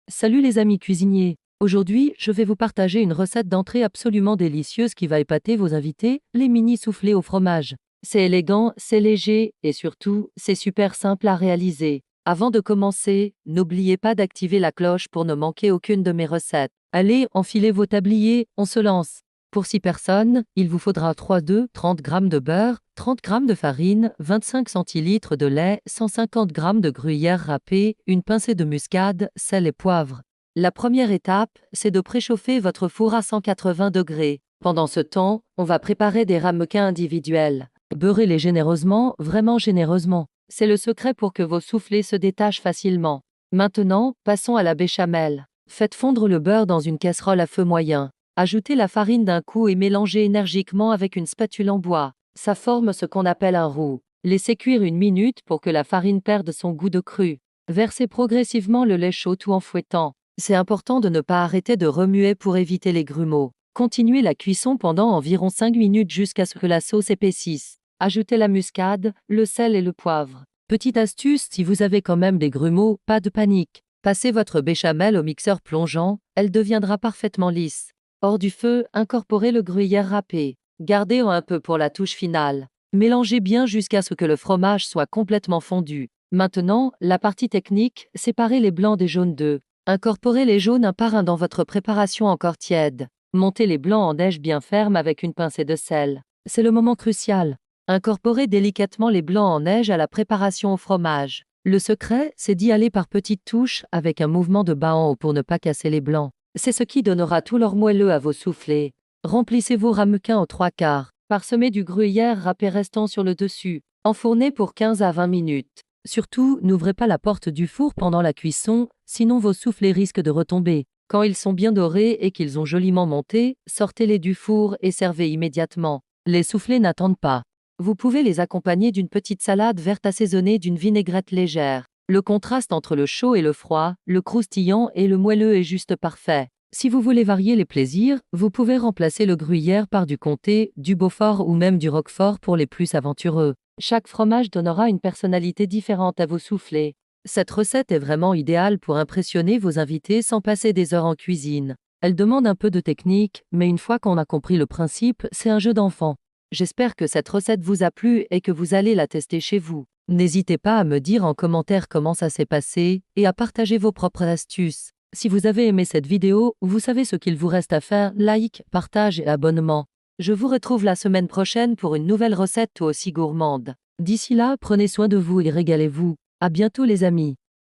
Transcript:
Salut les amis cuisiniers. Aujourd'hui, je vais vous partager une recette d'entrée absolument délicieuse qui va épater vos invités, les mini soufflés au fromage. C'est élégant, c'est léger et surtout, c'est super simple à réaliser. Avant de commencer, n'oubliez pas d'activer la cloche pour ne manquer aucune de mes recettes. Allez, enfilez vos tabliers, on se lance. Pour 6 personnes, il vous faudra 3 œufs, 30 g de beurre, 30 g de farine, 25 centilitres de lait, 150 g de gruyère râpée, une pincée de muscade, sel et poivre. La première étape, c'est de préchauffer votre four à 180 degrés. Pendant ce temps, on va préparer des ramequins individuels. Beurrez-les généreusement, vraiment généreusement. C'est le secret pour que vos soufflés se détachent facilement. Maintenant, passons à la béchamel. Faites fondre le beurre dans une casserole à feu moyen. Ajoutez la farine d'un coup et mélangez énergiquement avec une spatule en bois. Ça forme ce qu'on appelle un roux. Laissez cuire 1 minute pour que la farine perde son goût de cru. Versez progressivement le lait chaud tout en fouettant. C'est important de ne pas arrêter de remuer pour éviter les grumeaux. Continuez la cuisson pendant environ 5 minutes jusqu'à ce que la sauce épaississe. Ajoutez la muscade, le sel et le poivre. Petite astuce, si vous avez quand même des grumeaux, pas de panique. Passez votre béchamel au mixeur plongeant, elle deviendra parfaitement lisse. Hors du feu, incorporez le gruyère râpé. Gardez-en un peu pour la touche finale. Mélangez bien jusqu'à ce que le fromage soit complètement fondu. Maintenant, la partie technique, séparez les blancs des jaunes d'œufs. Incorporez les jaunes un par un dans votre préparation encore tiède. Montez les blancs en neige bien ferme avec une pincée de sel. C'est le moment crucial. Incorporez délicatement les blancs en neige à la préparation au fromage. Le secret, c'est d'y aller par petites touches avec un mouvement de bas en haut pour ne pas casser les blancs. C'est ce qui donnera tout leur moelleux à vos soufflés. Remplissez vos ramequins aux 3/4. Parsemez du gruyère râpé restant sur le dessus. Enfournez pour 15 à 20 minutes. Surtout, n'ouvrez pas la porte du four pendant la cuisson, sinon vos soufflés risquent de retomber. Quand ils sont bien dorés et qu'ils ont joliment monté, sortez-les du four et servez immédiatement. Les soufflés n'attendent pas. Vous pouvez les accompagner d'une petite salade verte assaisonnée d'une vinaigrette légère. Le contraste entre le chaud et le froid, le croustillant et le moelleux est juste parfait. Si vous voulez varier les plaisirs, vous pouvez remplacer le gruyère par du comté, du beaufort ou même du roquefort pour les plus aventureux. Chaque fromage donnera une personnalité différente à vos soufflés. Cette recette est vraiment idéale pour impressionner vos invités sans passer des heures en cuisine. Elle demande un peu de technique, mais une fois qu'on a compris le principe, c'est un jeu d'enfant. J'espère que cette recette vous a plu et que vous allez la tester chez vous. N'hésitez pas à me dire en commentaire comment ça s'est passé et à partager vos propres astuces. Si vous avez aimé cette vidéo, vous savez ce qu'il vous reste à faire, like, partage et abonnement. Je vous retrouve la semaine prochaine pour une nouvelle recette tout aussi gourmande. D'ici là, prenez soin de vous et régalez-vous. À bientôt les amis.